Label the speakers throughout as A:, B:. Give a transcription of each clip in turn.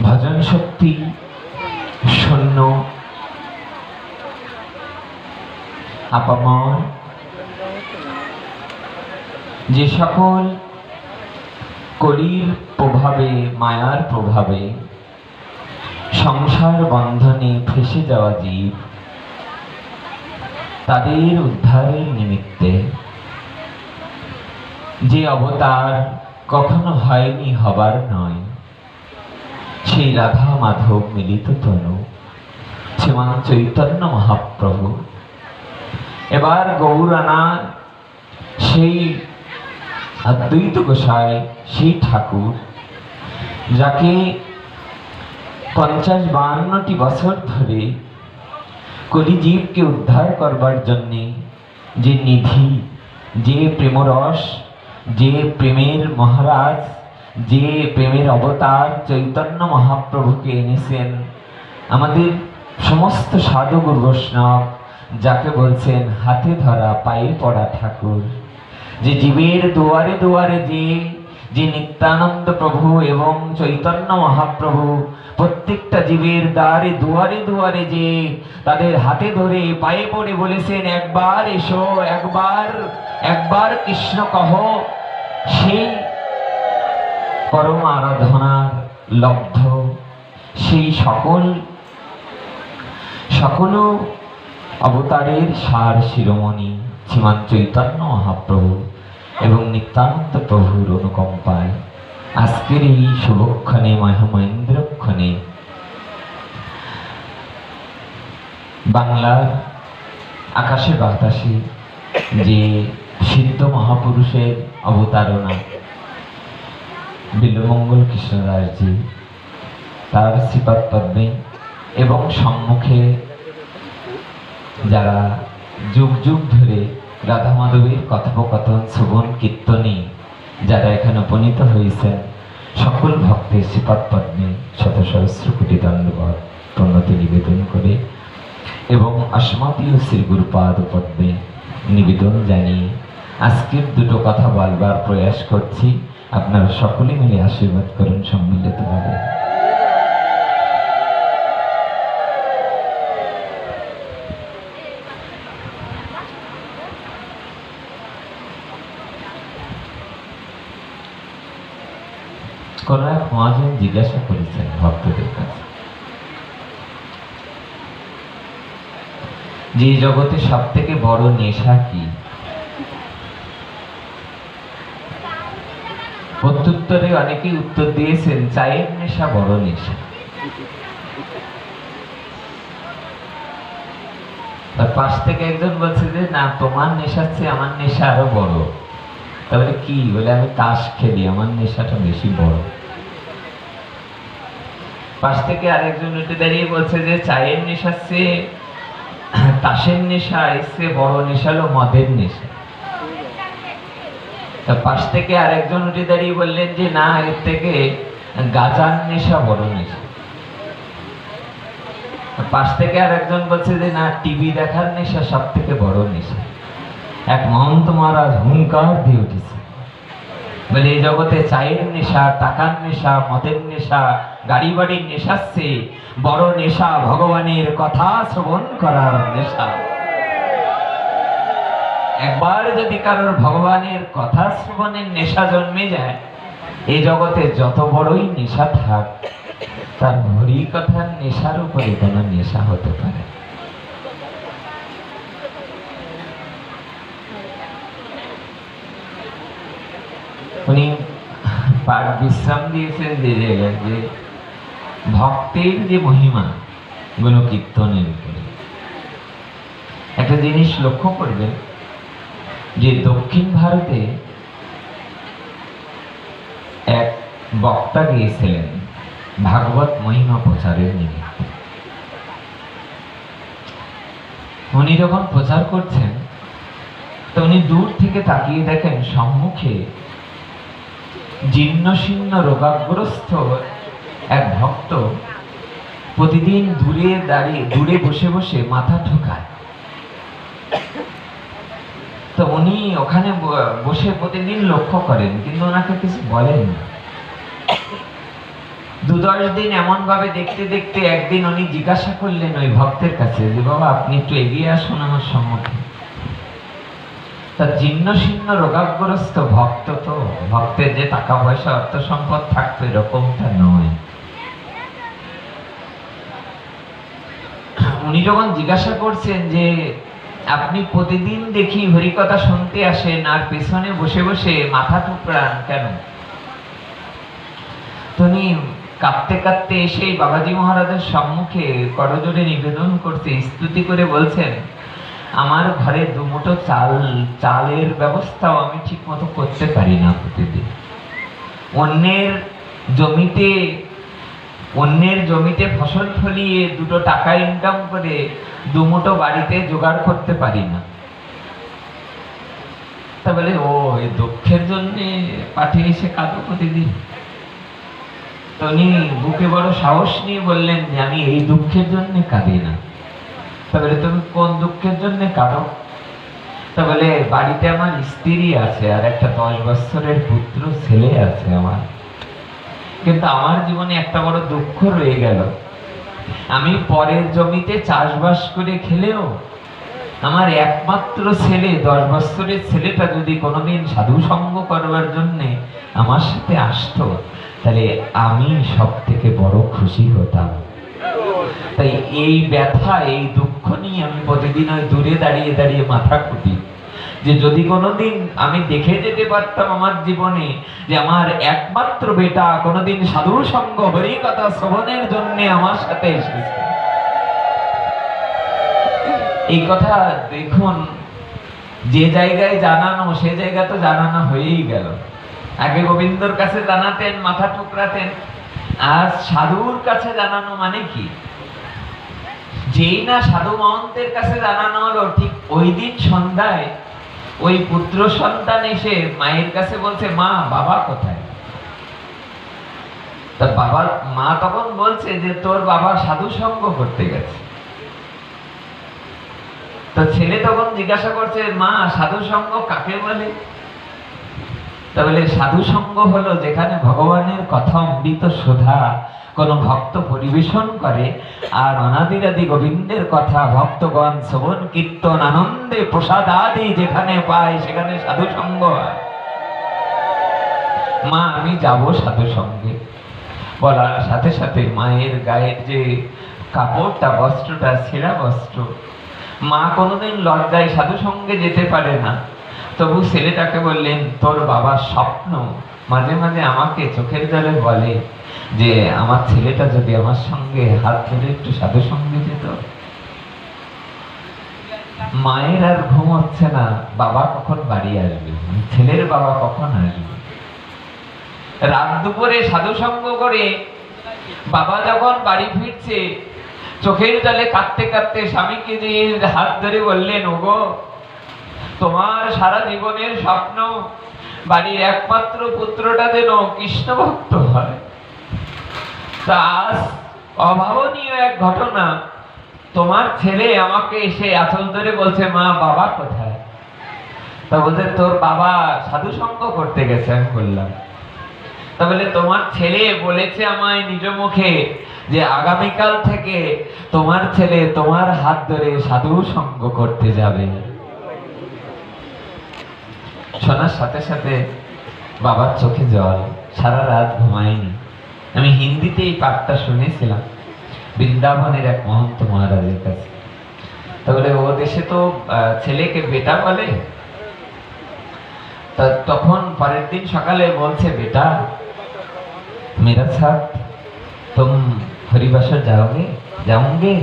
A: ভজন শক্তি শূন্য, আপামর যে সকল কলির প্রভাবে, মায়ার প্রভাবে সংসার বন্ধনে ফেসে যাওয়া জীব, তাদের উদ্ধারের নিমিত্তে যে অবতার কখনো হয়নি, হবার নয়, সেই রাধা মাধব মিলিত তনু শ্রীমান চৈতন্য মহাপ্রভু এবার গৌরানা সেই অদ্বৈত গোসাই, সেই ঠাকুর যাকে 50-52টি বছর ধরে কলিজীবকে উদ্ধার করবার জন্যে যে নিধি, যে প্রেমরস, যে প্রেমের মহারাজ, যে প্রেমের অবতার চৈতন্য মহাপ্রভুকে এনেছেন, আমাদের সমস্ত সাধু গুরু বৈষ্ণব যাকে বলছেন হাতে ধরা পায়ে পড়া ঠাকুর, যে জীবের দুয়ারে দুয়ারে যে নিত্যানন্দ প্রভু এবং চৈতন্য মহাপ্রভু প্রত্যেকটা জীবের দ্বারে দুয়ারে দুয়ারে যে তাদের হাতে ধরে পায়ে পড়ে বলেছেন একবার এসো, একবার কৃষ্ণ কহ, সেই পরম আরাধনার লব্ধ সেই সকল অবতারের সার শিরোমণি শ্রীমান চৈতন্য মহাপ্রভু এবং নিত্যানন্দ প্রভুর অনুকম্পায় আজকের এই শুভক্ষণে, মহেন্দ্রক্ষণে বাংলার আকাশে বাতাসে যে সিদ্ধ মহাপুরুষের অবতারণা বিল্বমঙ্গল কৃষ্ণদাসজি, তার শ্রীপাদ পদ্মে এবং সম্মুখে যারা যুগ যুগ ধরে রাধা মাধবের কথোপকথন শ্রবণ কীর্তনে যারা এখানে উপনীত হয়েছেন, সকল ভক্তের শ্রীপাদ পদ্মে শত সহস্র কোটি দণ্ডবত প্রণতি নিবেদন করে এবং আসমাতীয় শ্রী গুরুপাদ পদ্মে নিবেদন জানিয়ে আজকের দুটো কথা বলবার প্রয়াস করছি। আপনারা সকলে মিলে আশীর্বাদ করুন সম্মিলিতভাবে। কোন এক মহাজন জিজ্ঞাসা করেছেন ভক্তদের কাছে যে জগতে সব থেকে বড় নেশা কি? প্রত্যুত্তরে অনেকেই উত্তর দিয়েছেন চায়ের নেশা বড় নেশা। তার পাশ থেকে একজন বলছে যে না, তোমার নেশার চেয়ে আমার নেশা আরো বড়। তাহলে কি বলে? আমি তাস খেলি, আমার নেশাটা বেশি বড়। পাশ থেকে আরেকজন উঠে দাঁড়িয়ে বলছে যে চায়ের নেশার চেয়ে তাসের নেশা, এর চেয়ে বড় নেশা হলো মদের নেশা। পাশ থেকে আরেকজন উঠে দাঁড়িয়ে বললেন যে না, এর থেকে গাঁজার নেশা বড় নেশা। পাশ থেকে আরেকজন বলছে যে না, টিভি দেখার নেশা সব থেকে বড় নেশা। এক মহন্ত মহারাজ হুঙ্কার দিয়ে উঠেছে, বলে এই জগতে চায়ের নেশা, টাকার নেশা, মদের নেশা, গাড়ি বাড়ির নেশার চেয়ে বড় নেশা ভগবানের কথা শ্রবণ করার নেশা। একবার যদি কারোর ভগবানের কথা শ্রবণের নেশা জন্মে যায়, এই জগতে যত বড়ই নেশা থাক, তার হরি কথার নেশার উপরে কোনো নেশা হতে পারে। উনি পাঠ বিশ্রাম দিয়েছেন যে জায়গায়, যে ভক্তের যে মহিমা গুণ কীর্তনের উপরে একটা জিনিস লক্ষ্য করবেন, যে দক্ষিণ ভারতে এক বক্তা গিয়েছিলেন ভাগবত মহিমা প্রচারের নিমিত্তে। উনি যখন প্রচার করছেন, তো উনি দূর থেকে তাকিয়ে দেখেন সম্মুখে জীর্ণ শীর্ণ রোগাগ্রস্ত এক ভক্ত প্রতিদিন দূরে বসে বসে মাথা ঠোকায়। তো উনি ওখানে বসে প্রতিদিন লক্ষ্য করেন, কিন্তু ওনাকে কিছু বলেন না। দু-দশ দিন এমন ভাবে দেখতে দেখতে একদিন উনি জিজ্ঞাসা করলেন ওই ভক্তের কাছে যে বাবা আপনি একটু এগিয়ে আসুন আমার সম্মুখে। তার জীর্ণ শীর্ণ রোগাগ্রস্ত ভক্ত, তো ভক্তের যে টাকা পয়সা অর্থ সম্পদ থাকতো এরকমটা নয়। উনি যখন জিজ্ঞাসা করছেন যে আপনি প্রতিদিন দেখি হরিকথা শুনতে আসেন আর পেছনে বসে বসে মাথা টুকরান কেন? উনি কাঁদতে কাঁদতে এসে বাবাজি মহারাজের সম্মুখে করজোড়ে নিবেদন করতে স্তুতি করে বলছেন, আমার ঘরে দুমুঠো চালের ব্যবস্থাও আমি ঠিক মতো করতে পারি না প্রতিদিন। অন্যের জমিতে ফসল ফলিয়ে দুটো টাকা ইনকাম করে দুমুঠো বাড়িতে জোগাড় করতে পারি না। তা বলে ও এই দুঃখের জন্য পাঠিয়ে এসে কাঁদো প্রতিদিন? তো উনি বুকে বড় সাহস নিয়ে বললেন যে আমি এই দুঃখের জন্য কাঁদি না। তা বলে তুমি কোন দুঃখের জন্য কাঁদো? তা বলে বাড়িতে আমার স্ত্রী আছে আর একটা 10 বছরের পুত্র ছেলে আছে আমার, কিন্তু আমার জীবনে একটা বড় দুঃখ রয়ে গেল। আমি পরের জমিতে চাষবাস করে খেলেও আমার একমাত্র ছেলে 10 বছরের ছেলেটা যদি কোনোদিন সাধু সঙ্গ করবার জন্য আমার সাথে আসতো তাহলে আমি সব থেকে বড় খুশি হতাম। তাই এই ব্যথা এই দুঃখ নিয়ে আমি প্রতিদিন ওই দূরে দাঁড়িয়ে দাঁড়িয়ে মাথা কুটি যে যদি কোনোদিন আমি দেখে যেতে পারতাম আমার জীবনে যে আমার একমাত্র বেটা কোনোদিন সাধু সঙ্গ হরি কথা শ্রবণের জন্য আমার সাথে এসেছে। এই কথা দেখুন, যে জায়গায় জানানো সে জায়গা তো জানানো হয়েই গেল। আগে গোবিন্দর কাছে জানাতেন, মাথা টুকরাতেন, আর সাধুর কাছে জানানো মানে কি? যেই না সাধু মহন্তের কাছে জানানো হলো, ঠিক ওই দিন সন্ধ্যায় ওই পুত্র সন্তান এসে মায়ের কাছে বলছে, মা বাবা কোথায়? তা মা তখন বলছে যে তোর বাবা সাধু সঙ্গ করতে গেছে। তো ছেলে তখন জিজ্ঞাসা করছে, মা সাধু সঙ্গ কাকে বলে? তা বলে সাধু সঙ্গ হলো যেখানে ভগবানের কথা অমৃত সুধা কোন ভক্ত পরিবেশন করে আর অনাদিরাদি গোবিন্দের কথা ভক্তগণ শ্রবণ কীর্তন আনন্দে প্রসাদ আদি যেখানে পায় সেখানে সাধু সঙ্গ হয়। মা আমি যাব সাধু সঙ্গে। বলার সাথে সাথে মায়ের গায়ের যে কাপড়টা, বস্ত্রটা ছেঁড়া বস্ত্র, মা কোনোদিন লজ্জায় সাধু সঙ্গে যেতে পারে না। তবু ছেলেটাকে বললেন, তোর বাবার স্বপ্ন মাঝে মাঝে আমাকে চোখের জলে বলে যে আমার ছেলেটা যদি আমার সঙ্গে হাত ধরে একটু সাধু সঙ্গে যেত। মায়ের আর ঘুম হচ্ছে না, বাবা কখন বাড়ি আসবে, ছেলের বাবা কখন আসবে। রাত দুপুরে সাধু সঙ্গ করে বাবা যখন বাড়ি ফিরছে, চোখের জলে কাঁদতে কাঁদতে স্বামীকে দিয়ে হাত ধরে বললেন, ওগো তোমার সারা জীবনের স্বপ্ন বাড়ির একমাত্র পুত্রটা যেন কৃষ্ণ ভক্ত হয়। তা আজ অভাবনীয় এক ঘটনা, তোমার ছেলে আমাকে এসে আঁচল ধরে বলছে, মা বাবা কোথায়? তা বলতে তোর বাবা সাধু সঙ্গ করতে গেছে। আমি বললাম, তা বলে তোমার ছেলে বলেছে আমায় নিজ মুখে যে আগামীকাল থেকে তোমার ছেলে তোমার হাত ধরে সাধু সঙ্গ করতে যাবে। শোনার সাথে সাথে বাবার চোখে জল, সারা রাত ঘুমায়নি। আমি হিন্দিতে এই পাঠটা শুনেছিলাম বৃন্দাবনের এক মহন্ত মহারাজের কাছে। তাহলে ও দেশে তো ছেলেকে বেটা বলে। তখন পরের দিন সকালে বলছে, বেটা मेरा साथ तुम हरिबासर जाओगे?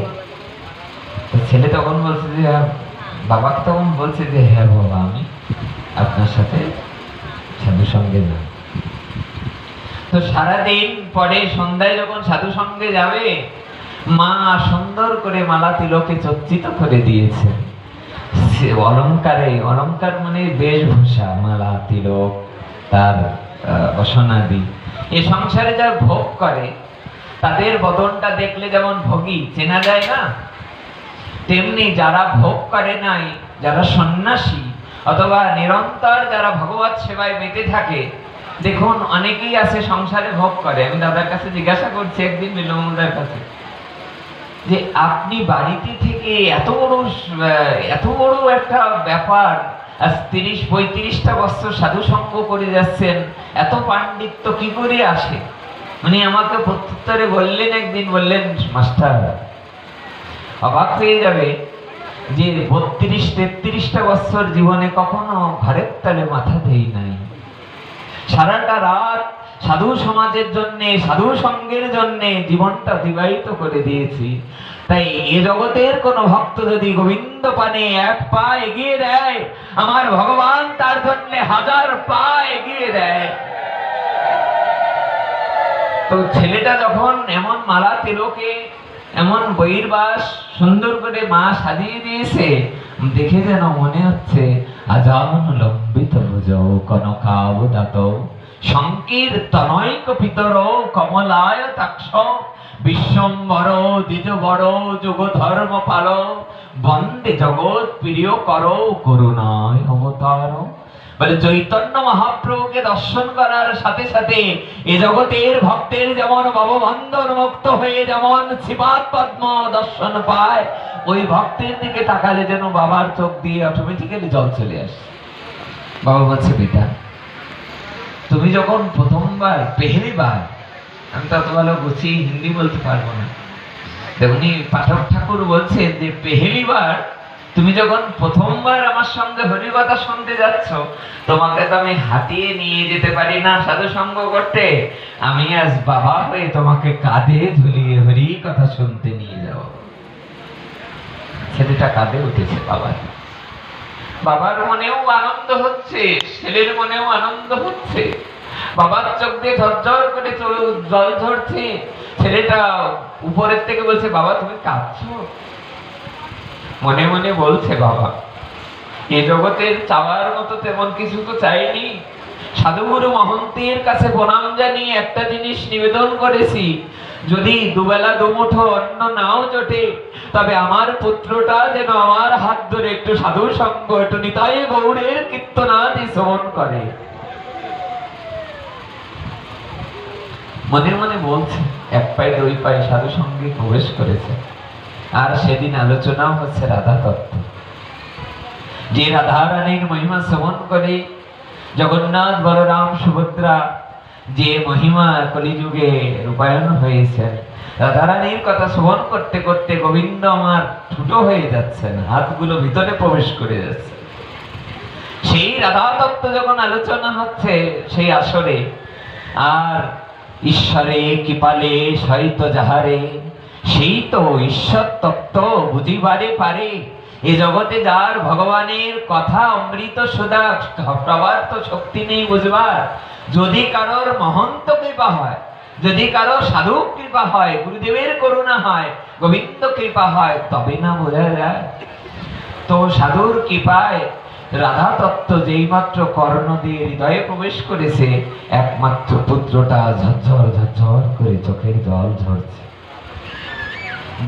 A: তো ছেলে তখন বলছে যে বাবাকে তখন বলছে যে হ্যাঁ বাবা আমি আপনার সাথে সাধু সঙ্গে যাব। তো সারাদিন পরে সন্ধ্যায় যখন সাধু সঙ্গে যাবে, মা সুন্দর করে মালা তিলকে চর্চিত করে দিয়েছে। অলঙ্কার মানে বেশভূষা, মালা তিলক তার বসনাদি। এ সংসারে যারা ভোগ করে তাদের বদনটা দেখলে যেমন ভোগী চেনা যায় না, তেমনি যারা ভোগ করে নাই, যারা সন্ন্যাসী অথবা নিরন্তর যারা ভগবত সেবায় মেতে থাকে, দেখুন অনেকেই আছে সংসারে ভোগ করে। আমি দাদার কাছে জিজ্ঞাসা করছি একদিন বিলমদার কাছে, যে আপনি বাড়িতে থেকে এত বড় একটা ব্যাপার, আজ 30-35টা বছর সাধু সঙ্গ করে যাচ্ছেন, এত পাণ্ডিত্য কি করে আসে? উনি আমাকে প্রত্যুত্তরে বললেন, একদিন বললেন, মাস্টার অবাক হয়ে যাবে যে 32-33টা বছর জীবনে কখনো ঘরের তলে মাথা দেই নাই, সারাটা রাত সাধু সমাজের জন্য, সাধু সঙ্গের জন্য জীবনটা অতিবাহিত করে দিয়েছি। তাই এ জগতের কোন ভক্ত যদি গোবিন্দ পানে এক পা এগিয়ে দেয়, আমার ভগবান তার জন্য 1000 পা এগিয়ে দেয়। তো ছেলেটা যখন এমন মালা তিলকে, এমন বহির্বাস সুন্দর করে মা সাজিয়ে দিয়েছে, দেখে যেন মনে হচ্ছে আজান লম্বিত ভুজ কনকাবদাত সংকীর্তনৈক পিতর কমলায় তাক্ষ বিশ্বম্বর দ্বিজবর যোগ ধর্ম পাল বন্দে জগৎ প্রিয় কর করুণায় অবতার। বলে চৈতন্য মহাপ্রভুকে দর্শন করার সাথে সাথে এ জগতের ভক্তের যেমন ভববন্ধন মুক্ত হয়ে যেমন শ্রীপাদ পদ্ম দর্শন পায়, ওই ভক্তের দিকে তাকালে যেন বাবার চোখ দিয়ে অটোমেটিক্যালি জল চলে আসে। বাবা বলছে, বেটা তুমি যখন প্রথমবার পেহেলি বার, আমি তো অত ভালো বুঝি হিন্দি বলতে পারবো না, উনি পাঠক ঠাকুর বলছে যে পেহেলি বার তুমি যখন প্রথমবার আমার সঙ্গে হরি কথা শুনতে যাচ্ছ, তোমাকে তো আমি হাতিয়ে নিয়ে যেতে পারি না সাধু সঙ্গ করতে, আমি আজ বাবা হয়ে তোমাকে কাঁধে ঝুলিয়ে হরি কথা শুনতে নিয়ে যাব। ছেলেটা কাঁধে উঠেছে বাবার, বাবার মনেও আনন্দ হচ্ছে, ছেলের মনেও আনন্দ হচ্ছে, বাবার চোখ দিয়ে ঝরঝর করে জল ঝরছে। ছেলেটা উপরের থেকে বলছে, বাবা তুমি কাঁদছো? মনে মনে বলছে, বাবা এ জগতের চাওয়ার মতো তেমন কিছু তো চাইনি, সাধুগুরু মহন্তের কাছে প্রণাম জানিয়ে একটা জিনিস নিবেদন করেছি, যদি দুবেলা দুমুঠো অন্ন নাও জোটে, তবে আমার পুত্রটা যেন আমার হাত ধরে একটু সাধু সঙ্গ, একটু নিতাই গৌড়ের কীর্তনাদি শ্রবণ করে। মনে মনে বলছে, এক পায়ে 2 পায়ে সাধু সঙ্গে প্রবেশ করেছে। আর সেদিন আলোচনাও হচ্ছে রাধা তত্ত্ব, যে রাধা রানীর মহিমা শ্রবণ করে জগন্নাথ বলরাম সুভদ্রা যে মহিমা কলিযুগে রূপায়ণ হয়েছে, রাধা রানীর কথা শ্রবণ করতে করতে গোবিন্দ আমার ঠুটো হয়ে যাচ্ছেন, হাতগুলো ভিতরে প্রবেশ করে যাচ্ছে। সেই রাধা তত্ত্ব যখন আলোচনা হচ্ছে সেই আসরে, আর ঈশ্বরে কৃপালে সহিত যাহারে, সেই তো ঈশ্বর তত্ত্ব বুঝিবারে পারে। এ জগতে যার ভগবানের কথা অমৃত সুধা প্রবার তো শক্তি নেই বুঝবার। যদি কারোর মহন্ত কৃপা হয়, যদি কারো সাধু কৃপা হয়, গুরুদেবের করুণা হয়, গোবিন্দ কৃপা হয়, তবে না বোঝা যায়। তো সাধুর কৃপায় রাধা তত্ত্ব যেই মাত্র কর্ণ দিয়ে হৃদয়ে প্রবেশ করেছে, একমাত্র পুত্রটা ঝরঝর ঝরঝর করে চোখের জল ঝরছে।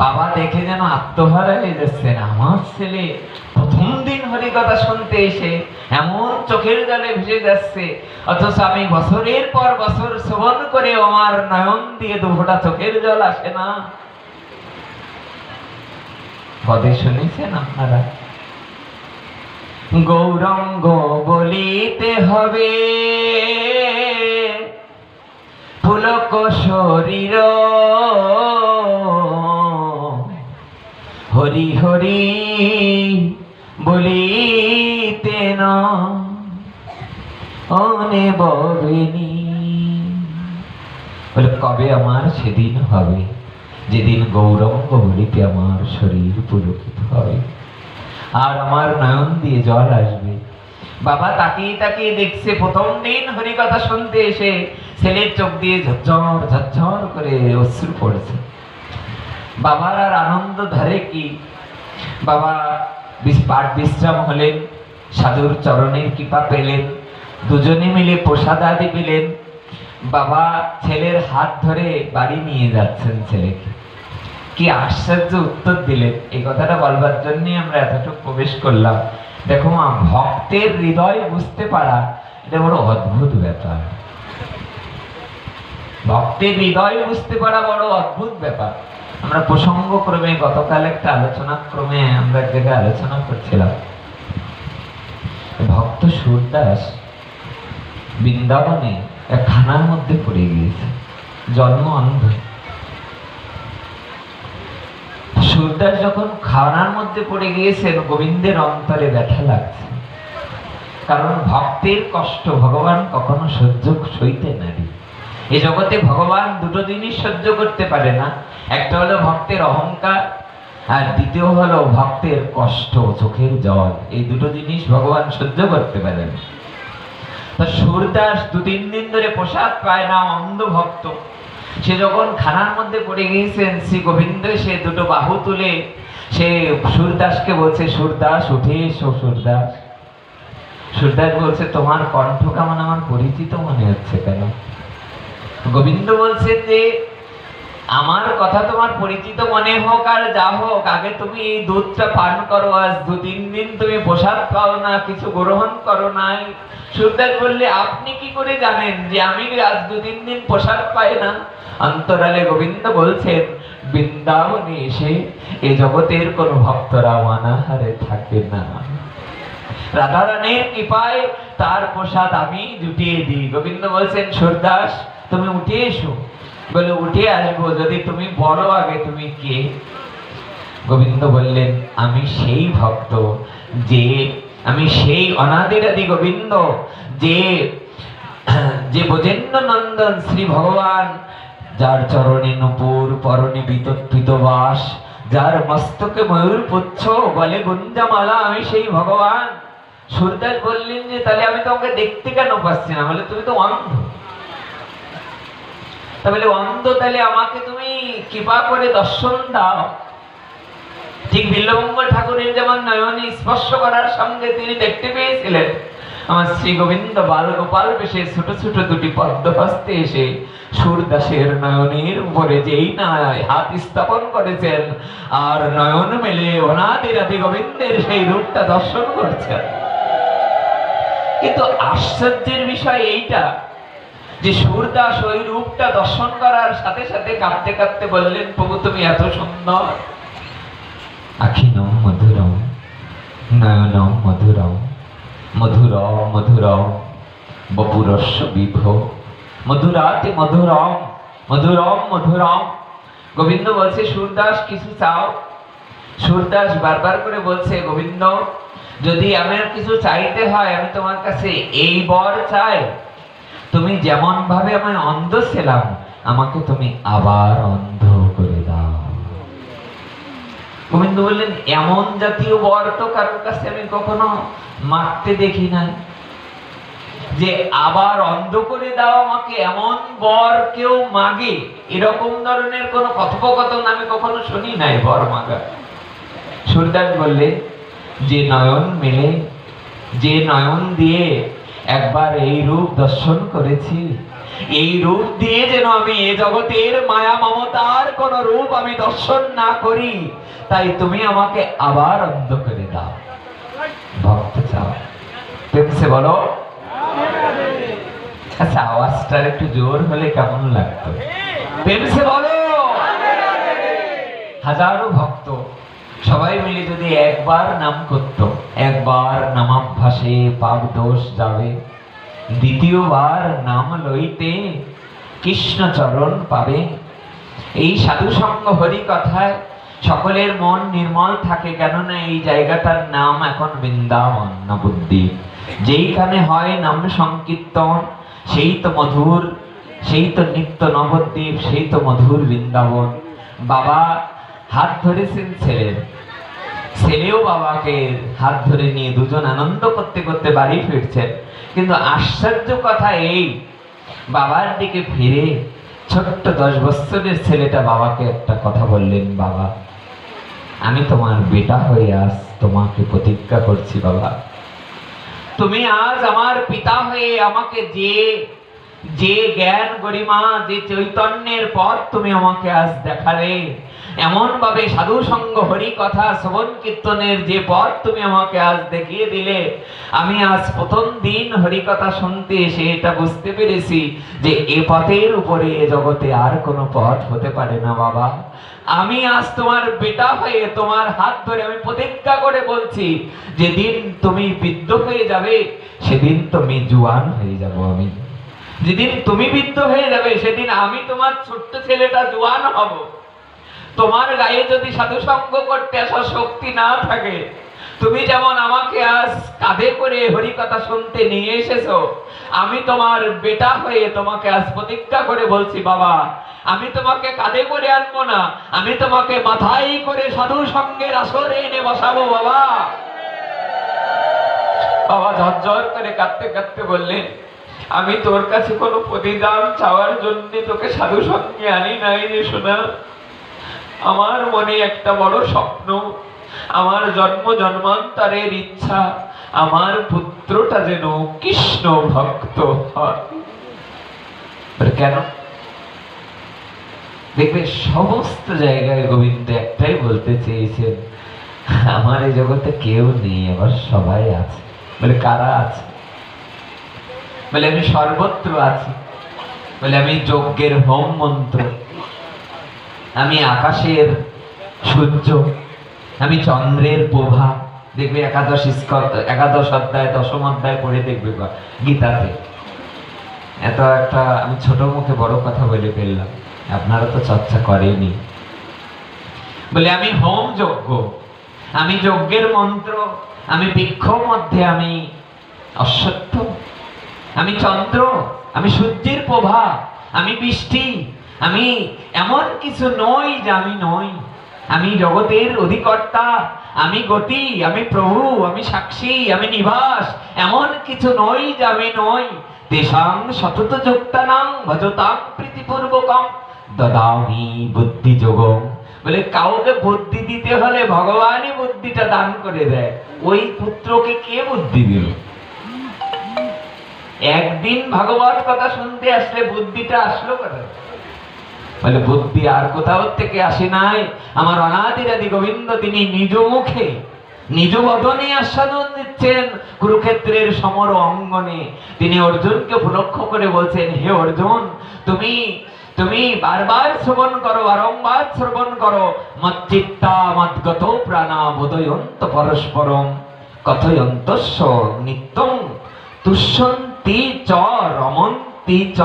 A: বাবা দেখে যেন আত্মহারা হয়ে যাচ্ছেন, আমার ছেলে প্রথম দিন হরি কথা শুনতে এসে এমন চোখের জলে ভেসে যাচ্ছে, অথচ আমি বছরের পর বছর শ্রবণ করে আমার নয়ন দিয়ে 2 ফোঁটা চোখের জল আসে না। পদে শুনেছেন আপনারা, গৌরঙ্গ বলিতে হবে পুলক শরীর, হরি হরি বলিতে না অনে ববেনি। বলে কবে আমার সেদিন হবে যেদিন গৌরঙ্গ বলিতে আমার শরীর পুলকিত হবে আর আমার নয়ন দিয়ে জল আসবে। বাবা তাকিয়ে তাকিয়ে দেখছে, প্রথম দিন হরি কথা শুনতে এসে ছেলের চোখ দিয়ে ঝরঝর ঝরঝর করে অশ্রু পড়েছে। বাবার আর আনন্দ ধরে কি, বাবা পাঠ বিশ্রাম হলেন, সাধুর চরণের কৃপা পেলেন, দুজনে মিলে প্রসাদ আদি পেলেন। বাবা ছেলের হাত ধরে বাড়ি নিয়ে যাচ্ছেন ছেলেকে। কি আশ্চর্য উত্তর দিলেন, এই কথাটা বলবার জন্যই আমরা এতটুকু প্রবেশ করলাম। দেখো মা, ভক্তের হৃদয় বুঝতে পারা এটা বড় অদ্ভুত ব্যাপার। ভক্তের হৃদয় বুঝতে পারা বড় অদ্ভুত ব্যাপার। আমরা প্রসঙ্গ ক্রমে গতকাল একটা আলোচনা ক্রমে আমরা এক জায়গায় আলোচনা করছিলাম, ভক্ত সুরদাস বৃন্দাবনে এক খানার মধ্যে পড়ে গিয়েছে, জন্ম অন্ধ। সুরদাস যখন খানার মধ্যে পড়ে গিয়েছেন, গোবিন্দের অন্তরে ব্যথা লাগছে, কারণ ভক্তের কষ্ট ভগবান কখনো সইতে নারি। এই জগতে ভগবান দুটো জিনিস সহ্য করতে পারে না, একটা হলো ভক্তের অহংকার, আর দ্বিতীয় হলো ভক্তের কষ্ট, চোখের জল। এই দুটো জিনিস ভগবান সহ্য করতে পারেন। তা সুরদাস 2-3 দিন ধরে প্রসাদ পায় না, অন্ধ ভক্ত। সে যখন খানার মধ্যে পড়ে গিয়েছেন, শ্রী গোবিন্দ সে দুটো বাহু তুলে সে সুরদাসকে বলছে, সুরদাস উঠে এসো। সুরদাস সুরদাস বলছে, তোমার কণ্ঠ কেমন আমার পরিচিত মনে হচ্ছে কেন? গোবিন্দ বলছে যে আমার কথা তোমার পরিচিত মনে হোক আর যা হোক, আগে তুমি এই দুধটা পান করো। আজ 2-3 দিন তুমি প্রসাদ পাও না, কিছু গ্রহণ করো নাই। সুরদাস বললে, আপনি কি করে জানেন যে আমি আজ 2-3 দিন প্রসাদ পাই না? অন্তরালে গোবিন্দ বলছেন, বৃন্দাবনে এসে এই জগতের কোন ভক্তরা অনাহারে থাকে না, রাধারানীর কৃপায় তার প্রসাদ আমি জুটিয়ে দিই। গোবিন্দ বলছেন, সুরদাস তুমি উঠে এসো। বলে, উঠে আসবো যদি তুমি বলো আগে তুমি কে। গোবিন্দ বললেন, আমি সেই ভক্ত, যে আমি সেই অনাদিরাদি গোবিন্দ, যে যে ব্রজেন্দ্র নন্দন শ্রী ভগবান, যার চরণে নূপুর পরনে বিতর্পিত বাস, যার মস্তকে ময়ূর পুচ্ছ বলে গুঞ্জামালা, আমি সেই ভগবান। সুরদাস বললেন যে তাহলে আমি তোমাকে দেখতে কেন পাচ্ছি না? বলে, তুমি তো অন্ধ। তাহলে অন্ধ, তাহলে আমাকে তুমি কৃপা করে দর্শন দাও। ঠিক বিল্লমঙ্গল ঠাকুরের যেমন নয়নে স্পর্শ করার সঙ্গে তিনি দেখতে পেয়েছিলেন, আমার শ্রী গোবিন্দ বালগোপাল বেশে ছোট ছোট দুটি পদ্ম হস্তে এসে সুরদাসের নয়নের উপরে যেই না হাত স্থাপন করেছেন, আর নয়ন মেলে অনাদিরাদি গোবিন্দের সেই রূপটা দর্শন করছেন। কিন্তু আশ্চর্যের বিষয় এইটা যে সুরদাস ওই রূপটা দর্শন করার সাথে সাথে কাঁদতে কাঁদতে বললেন, প্রভু তুমি এত সুন্দর, আখিনম মধুরম নয়নম মধুরম মধুরম মধুরম বপুরস্য বিভো মধুরাতে মধুরম মধুরম মধুরম। গোবিন্দ বলছে, সুরদাস কিছু চাও? সুরদাস বারবার করে বলছে, গোবিন্দ যদি আমার কিছু চাইতে হয় আমি তোমার কাছে এই বর চাই, তুমি যেমন ভাবে আমায় অন্ধ ছিলাম আমাকে তুমি আবার অন্ধ করে দাও। গোবিন্দ বললেন, এমন জাতীয় বর তো কারোর কাছে আমি কখনো মাগতে দেখি নাই, যে আবার অন্ধ করে দাও আমাকে, এমন বর কেউ মাগে, এরকম ধরনের কোন কথোপকথন আমি কখনো শুনি নাই বর মাগা। সুরদাস বললেন, যে নয়ন মেলে, যে নয়ন দিয়ে একবার এই রূপ দর্শন করেছি, এই রূপ দিয়ে যেন আমি এ জগতের মায়া মমতার কোন রূপ আমি দর্শন না করি, তাই তুমি আমাকে আবার অন্ধ করে দাও। ভক্ত চাও, প্রেমসে বলো। আচ্ছা, আওয়াজটা একটু জোর হলে কেমন লাগতো? প্রেমসে বলো। হাজারো ভক্ত সবাই মিলে যদি একবার নাম করত, একবার নামাভ্যাসে পাপ দোষ যাবে, দ্বিতীয়বার নাম লইতে কৃষ্ণ চরণ পাবে। এই সাধু সঙ্গ হরি কথায় সকলের মন নির্মল থাকে, কেননা এই জায়গাটার নাম এখন বৃন্দাবন নবদ্বীপ। যেইখানে হয় নাম সংকীর্তন সেই তো মধুর, সেই তো নিত্য নবদ্বীপ, সেই তো মধুর বৃন্দাবন। বাবা হাত ধরেছেন ছেলের, ছেলেও বাবাকে হাত ধরে নিয়ে দুজন আনন্দ করতে করতে বাড়ি ফিরছেন। কিন্তু আশ্চর্য কথা এই, বাবার দিকে ফিরে ছোট্ট 10 বছরের ছেলেটা বাবাকে একটা কথা বললেন, বাবা আমি তোমার বেটা হয়ে আজ তোমাকে প্রতিজ্ঞা করছি, বাবা তুমি আজ আমার পিতা হয়ে আমাকে যে জ্ঞান গরিমা, যে চৈতন্যের পথ তুমি আমাকে আজ দেখালে, এমন ভাবে সাধু সঙ্গ হরি কথা শ্রবণ কীর্তনের যে পথ তুমি আমাকে আজ দেখিয়ে দিলে, আমি আজ প্রথম দিন হরি কথা শুনতে এসে এটা বুঝতে পেরেছি যে এ পথের উপরে এ জগতে আর কোনো পথ হতে পারে না বাবা। আমি আজ তোমার বেটা হয়ে তোমার হাত ধরে আমি প্রতিজ্ঞা করে বলছি, যেদিন তুমি বৃদ্ধ হয়ে যাবে সেদিন তুমি জুয়ান হয়ে যাব আমি। যেদিন তুমি বৃদ্ধ হয়ে যাবে সেদিন আমি তোমার ছোট্ট ছেলেটা জুয়ান হব। তোমার গায়ে যদি সাধু সঙ্গ করতে আসার শক্তি না থাকে, তুমি যেমন আমাকে আজ কাঁধে করে হরি কথা শুনতে নিয়ে এসেছো, আমি তোমার বেটা হয়ে তোমাকে আজ প্রতিজ্ঞা করে বলছি বাবা, আমি তোমাকে কাঁধে করে আনবো না, আমি তোমাকে মাথায় করে সাধু সঙ্গের আসরে এনে বসাবো বাবা। বাবা ঝরঝর করে কাঁদতে কাঁদতে বললেন, আমি তোর কাছে কোনো প্রতিদান চাওয়ার জন্য তোকে সাধু সঙ্গে আনি নাই রে সোনা। আমার মনে একটা বড় স্বপ্ন, আমার জন্ম জন্মান্তরের ইচ্ছা আমার পুত্রটা যেন কৃষ্ণ ভক্ত হয়। কেন দেখবে সমস্ত জায়গায় গোবিন্দ একটাই বলতে চেয়েছেন, আমার এই জগতে কেউ নেই, আবার সবাই আছে। বলে কারা আছে? বলে আমি সর্বত্র আছি। বলে আমি যজ্ঞের হোম মন্ত্র, আমি আকাশের সূর্য, আমি চন্দ্রের প্রভা। দেখবে একাদশ অধ্যায় 10ম অধ্যায় পড়ে দেখবে গীতাতে। এত একটা আমি ছোট মুখে বড় কথা বলে ফেললাম, আপনারা তো চর্চা করেনি। বলে আমি হোম যজ্ঞ, আমি যজ্ঞের মন্ত্র, আমি বৃক্ষ মধ্যে আমি অশ্বত্থ, আমি চন্দ্র, আমি সূর্যের প্রভা, আমি বৃষ্টি, আমি এমন কিছু নই যে আমি নই। আমি জগতের অধিকর্তা, আমি গতি, আমি প্রভু, আমি সাক্ষী, আমি নিবাস, এমন কিছু নই যে আমি নই। তেষাং সতত যুক্তানাং ভজতাং প্রীতিপূর্বকং দদামি বুদ্ধি যোগং। বলে কাউকে বুদ্ধি দিতে হলে ভগবানই বুদ্ধিটা দান করে দেয়। ওই পুত্রকে কে বুদ্ধি দিল? একদিন ভাগবত কথা শুনতে আসলে বুদ্ধিটা আসলো কোথায়? বলে বুদ্ধি আর কোথাও থেকে আসে নাই, আমার অনাদিরাদি গোবিন্দ তিনি নিজ মুখে নিজ বদনে আস্বাদন দিচ্ছেন কুরুক্ষেত্রের সমর অঙ্গনে। তিনি অর্জুনকে উপলক্ষ করে বলছেন, হে অর্জুন, তুমি তুমি বারবার শ্রবণ করো, বারংবার শ্রবণ করো। মচ্চিত্তা মদ্গত প্রাণা বোধয়ন্ত পরস্পরম কথয়ন্তস্য নিত্যং তুষ্যন্তি চ রমন্তি চ।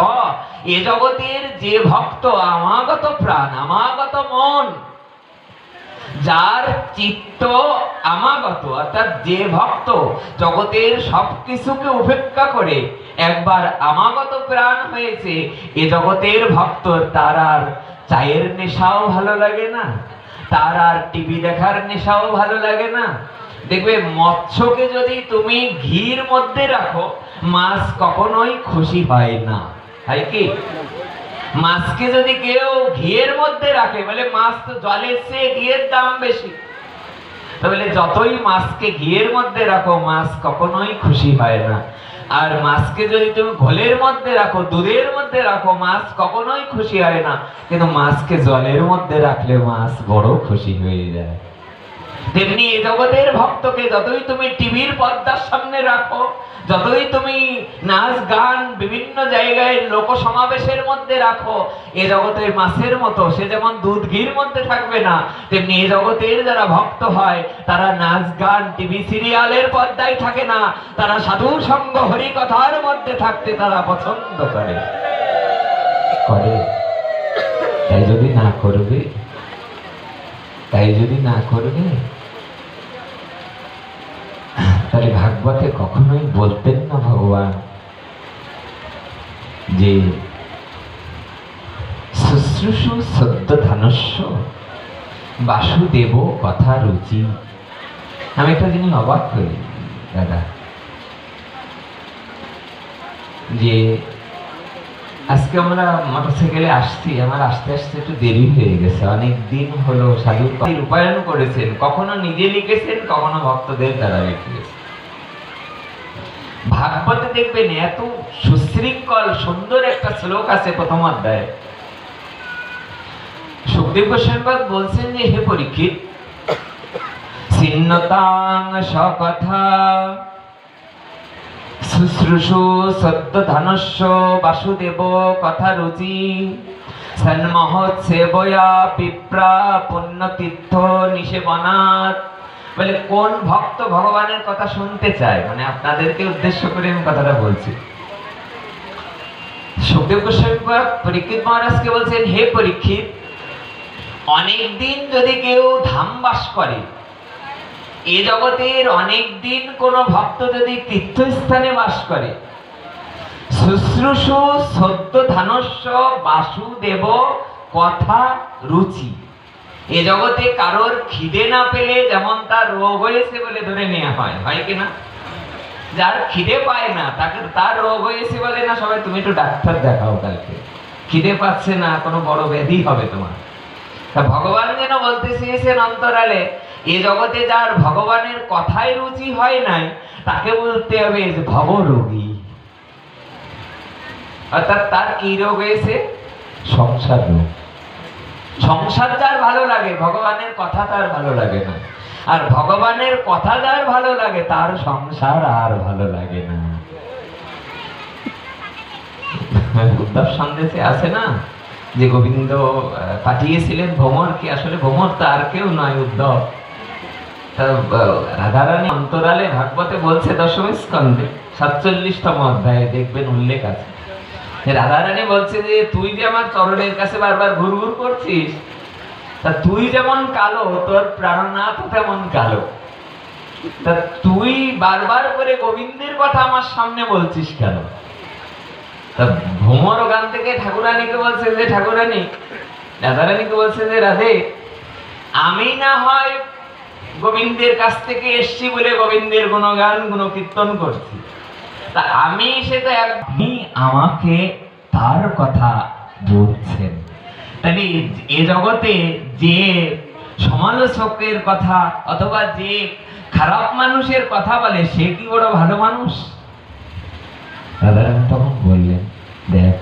A: এ জগতের যে ভক্ত আমাগত প্রাণ, আমাগত মন, যার চিত্ত আমাগত, অর্থাৎ যে ভক্ত জগতের সবকিছুকে উপেক্ষা করে একবার আমাগত প্রাণ হয়েছে, এ জগতের ভক্ত তার আর চায়ের নেশাও ভালো লাগে না, তার আর টিভি দেখার নেশাও ভালো লাগে না। দেখবে মৎস্যকে যদি তুমি ঘির মধ্যে রাখো, মাছ কখনোই খুশি হয় না, হয় কি? মাছকে যদি কেউ ঘিয়ের মধ্যে রাখে, বলে মাছ তো জলের চেয়ে ঘিয়ের দাম বেশি, তাহলে যতই মাছকে ঘিয়ের মধ্যে রাখো মাছ কখনোই খুশি হয় না। আর মাছকে যদি তুমি ঘোলের মধ্যে রাখো, দুধের মধ্যে রাখো, মাছ কখনোই খুশি হয় না। কিন্তু মাছকে জলের মধ্যে রাখলে মাছ বড় খুশি হয়ে যায়। তেমনি এই জগতের ভক্তকে যতই তুমি টিভির পর্দার সামনে রাখো, যতই তুমি নাচ গান বিভিন্ন জায়গায় লোক সমাবেশের মধ্যে রাখো, এ জগতের মাছের মতো সে যেমন দুধ ঘির মধ্যে থাকবে না, তেমনি এ জগতের যারা ভক্ত হয় তারা নাচ গান টিভি সিরিয়ালের পর্দায় থাকে না, তারা সাধু সঙ্গ হরি কথার মধ্যে থাকতে তারা পছন্দ করে। তাই যদি না করবে, তাহলে ভাগবতে কখনোই বলতেন না ভগবান যে শুশ্রূষু সদ্য ধানস্য বাসুদেব কথা রুচি। আমি একটা জিনিস অবাক করি দাদা, যে আজকে আমরা মোটরসাইকেলে আসছি, আমার আসতে আসতে একটু দেরি হয়ে গেছে। অনেক দিন হলো সাধু রূপায়ণ করেছেন, কখনো নিজে লিখেছেন, কখনো ভক্তদের দ্বারা লিখেছেন। ভাগবতে দেখবেন এত সুশৃঙ্খল সুন্দর একটা শ্লোক আছে প্রথম অধ্যায়ে, সুখদেব গোস্বামীপাদ বলছেন যে হে পরীক্ষিত, ছিন্নতাং সকথা শুশ্রূষু সদ্য ধানস্য বাসুদেব কথা রুচি সন্মহৎ সেবয়া বিপ্রা পুণ্যতীর্থ নিষেবনাথ। বলে কোন ভক্ত ভগবানের কথা শুনতে চায়, মানে আপনাদেরকে উদ্দেশ্য করে আমি কথাটা বলছি। সুখদেব গোস্বামী পরীক্ষিত মহারাজকে বলছেন, হে পরীক্ষিত, অনেক দিন যদি কেউ ধাম বাস করে, এ জগতের অনেক দিন কোন ভক্ত যদি তীর্থস্থানে বাস করে, শুশ্রূষু সদ্য ধানস্য বাসুদেব কথা রুচি, এ জগতে কারোর খিদে না পেলে যেমন তার রোগ হয়েছে বলে ধরে নেওয়া হয়, হয় কিনা? যার খিদে পায় না তাকে তার রোগ হয়েছে বলে না সবাই তুমি একটু ডাক্তার দেখাও, কালকে খিদে পাচ্ছে না, কোনো বড় ব্যাধি হবে তোমার। তা ভগবান যেন বলতে চেয়েছেন অন্তরালে, এ জগতে যার ভগবানের কথায় রুচি হয় নাই তাকে বলতে হবে যে ভবরোগী। অর্থাৎ তার কি রোগ হয়েছে? সংসার রোগ। সংসার যার ভালো লাগে, ভগবানের কথা তার ভালো লাগে না। আর ভগবানের কথা যার ভালো লাগে তার সংসার আর ভালো লাগে না। উদ্ধব সন্দেশে আছে না যে গোবিন্দ পাঠিয়েছিলেন ভ্রমরকে, আসলে ভ্রমর তার কেউ নয়, উদ্ধব। রাধারানী অন্তরালে ভাগবতে বলছে দশম স্কন্ধে 47তম অধ্যায়ে দেখবেন উল্লেখ আছে। রাধারানী বলছে যে তুই যে আমার চরণের কাছে বারবার ঘুর ঘুর করছিস, তা তুই যেমন কালো তোর প্রাণনাথ তেমন কালো, তা তুই বারবার করে গোবিন্দের কথা আমার সামনে বলছিস কেন? তা ভ্রমর ওখান থেকে ঠাকুরানীকে বলছে যে ঠাকুরানী, রাধারানীকে বলছে যে রাধে, আমি না হয় গোবিন্দের কাছ থেকে এসছি বলে গোবিন্দের গুণগান গুণকীর্তন করছি, তা আমি সেটা আপনি আমাকে তার কথা বলছেন। তাহলে এ জগতে যে সমালোচকের কথা অথবা যে খারাপ মানুষের কথা বলে সে কি বড় ভালো মানুষ? রাধারানী তখন বললেন, দেখ,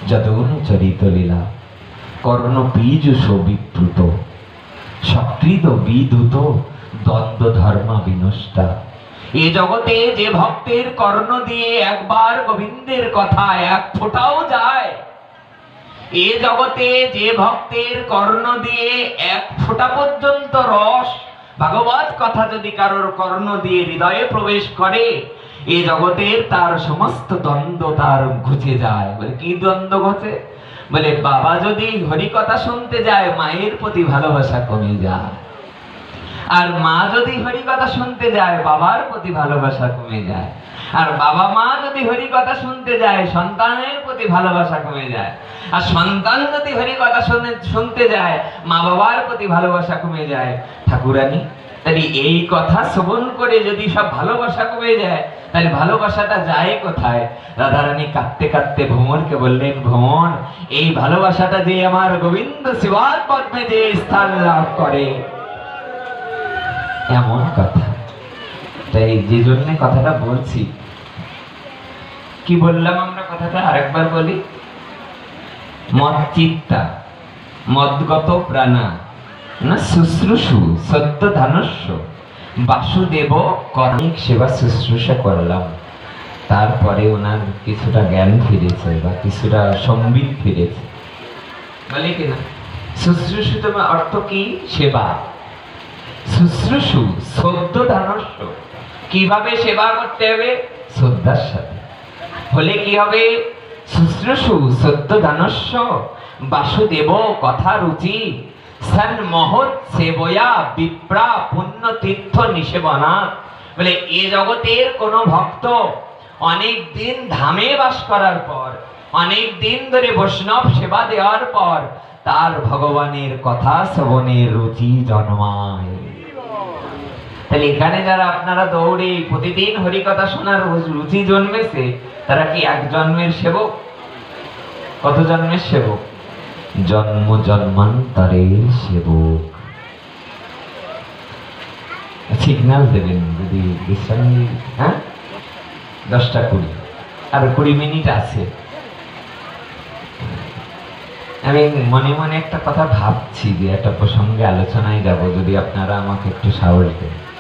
A: যতগুণ চরিত লীলা কর্ণ বীজুষ বিপ্লুত সক্রিয় বিদূত দ্বন্দ্ব ধর্ম বিনষ্টা। এ জগতে যে ভক্তের কর্ণ দিয়ে একবার গোবিন্দের কথা এক ফোঁটাও যায়, এ জগতে যে ভক্তের কর্ণ দিয়ে এক ফোঁটা পর্যন্ত রস ভাগবত কথা যদি কারোর কর্ণ দিয়ে হৃদয়ে প্রবেশ করে, এ জগতের তার সমস্ত দ্বন্দ্ব তার ঘুচে যায়। বলে কি দ্বন্দ্ব ঘটে? বলে বাবা যদি হরি কথা শুনতে যায় মায়ের প্রতি ভালোবাসা কমে যায়, আর মা যদি হরি কথা শুনতে যায় বাবার প্রতি ভালোবাসা কমে যায়, আর বাবা মা যদি হরি কথা শুনতে যায় সন্তানের প্রতি ভালোবাসা কমে যায়, আর সন্তান যদি হরি কথা শুনতে যায় মা বাবার প্রতি ভালোবাসা কমে যায়। ঠাকুরানী, তাহলে এই কথা শ্রবণ করে যদি সব ভালোবাসা কমে যায় তাহলে ভালোবাসাটা যায় কোথায়? রাধারানী কাঁদতে কাঁদতে ভ্রমরকে বললেন, ভ্রমর, এই ভালোবাসাটা যে আমার গোবিন্দ শিবার পদ্মে যে স্থান লাভ করে, এমন কথা। তাই যে জন্য কথাটা বলছি, কি বললাম আমরা কথাটা আরেকবার বলি, মদ চিত্তা মদগত প্রাণা না শুশ্রূষু সত্য ধানস্য বাসুদেব কর্মিক সেবা শুশ্রূষা করলাম, তারপরে ওনার কিছুটা জ্ঞান ফিরেছে বা কিছুটা সম্বিত ফিরেছে। বলে কিনা শুশ্রূষু তোমার অর্থ কি? সেবা। শুশ্রূষু সদ্য ধানস্য, কিভাবে সেবা করতে হবে? শ্রদ্ধার সাথে। হলে কি হবে? শুশ্রূষু সদ্য ধানস্য বাসুদেব কথা রুচি সন্মহৎ সেবয়া বিপ্রা পুণ্য তীর্থ নিষেবনা। বলে এ জগতের কোন ভক্ত অনেক দিন ধামে বাস করার পর, অনেক দিন ধরে বৈষ্ণব সেবা দেওয়ার পর তার ভগবানের কথা শ্রবণের রুচি জন্মায়। তাহলে এখানে যারা আপনারা দৌড়ে প্রতিদিন হরি কথা শোনার রুচি জন্মেছে, তারা কি এক জন্মের সেবক? কত জন্মের সেবক? জন্ম জন্মান্তরের সেবক। সিগন্যাল দেবেন যদি বিশ্রাম। হ্যাঁ, 10টা 20 আর 20 মিনিট আছে। আমি মনে মনে একটা কথা ভাবছি যে একটা প্রসঙ্গে আলোচনায় যাব, যদি আপনারা আমাকে একটু সাহস দেন।